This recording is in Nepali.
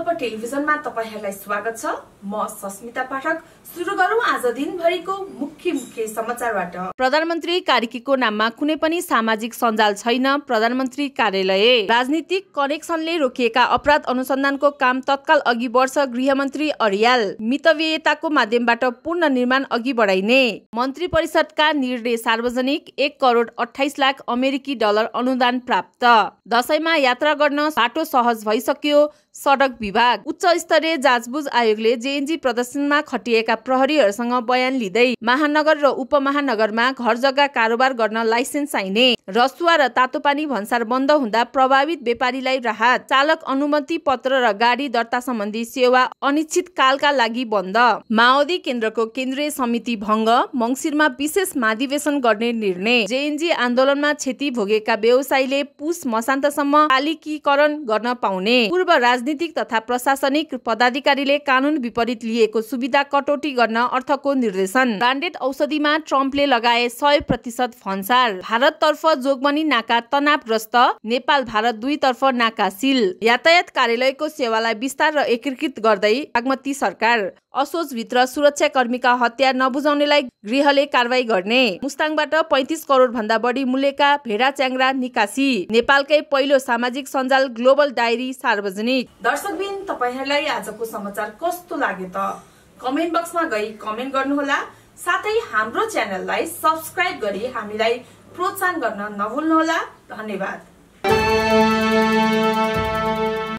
संकल्प टेलिभिजनमा तपाईहरुलाई स्वागत छ। म सस्मिता पाठक। सुरु गरौं आज दिनभरिको मुख्य समाचारबाट। प्रधानमन्त्री कार्कीको नाममा कुनै पनि सामाजिक सञ्जाल छैन। प्रधानमन्त्री कार्यालय। राजनीतिक कनेक्सनले रोकिएका अपराध अनुसन्धानको काम तत्काल अघि बढ्छ। गृहमन्त्री अर्याल। मितव्ययताको माध्यमबाट पूर्ण निर्माण अघि बढाइने। मन्त्री परिषदका निर्णय सार्वजनिक। 1 करोड 28 लाख अमेरिकी डलर अनुदान प्राप्त। दशैंमा यात्रा गर्न बाटो सहज भइसक्यो। सडक विभाग। उच्च स्तरीय जाँचबुझ आयोगले जेएनजी प्रदर्शनमा खटिएका प्रहरीहरूसँग बयान लिँदै महानगर र उपमहानगरमा घर जग्गा कारोबार गर्न लाइसेन्स चाहिने। रसुवा र तातोपानी भन्सार बन्द हुँदा प्रभावित व्यापारीलाई राहत। चालक अनुमति पत्र र गाडी दर्ता सम्बन्धी सेवा अनिश्चित कालका लागि बन्द। माओवादी केन्द्रको केन्द्रीय समिति भङ्ग। मङ्सिरमा विशेष महाधिवेशन गर्ने निर्णय। जेएनजी आन्दोलनमा क्षति भोगेका व्यवसायीले पुस मसान्तसम्म पालिकीकरण गर्न पाउने। पूर्व राजनीतिक तथा प्रशासनिक पदाधिकारीले कानून विपरीत लिएको सुविधा कटौती गर्न अर्थको निर्देशन। ब्रान्डेड औषधिमा ट्रम्पले लगाए 100% भन्सार। भारततर्फ जोगबनी नाका तनावग्रस्त। नेपाल भारत दुईतर्फ नाका सील। यातायात कार्यालयको सेवालाई विस्तार र एकीकृत गर्दै बागमती सरकार। असोजभित्र सुरक्षाकर्मीका हत्या नबुझाउनेलाई गृहले कारवाही गर्ने। मुस्ताङबाट 35 करोड भन्दा बढी मूल्यका भेडा च्याङ्ग्रा निकासी। नेपालकै पहिलो सामाजिक सञ्जाल ग्लोबल डायरी सार्वजनिक। दर्शकबिन, तपाईहरुलाई आजको समाचार कस्तो लाग्यो त कमेन्ट बक्समा गई कमेन्ट गर्नुहोला। साथै हाम्रो च्यानललाई सब्स्क्राइब गरी हामीलाई प्रोत्साहन गर्न नभुल्नुहोला। धन्यवाद।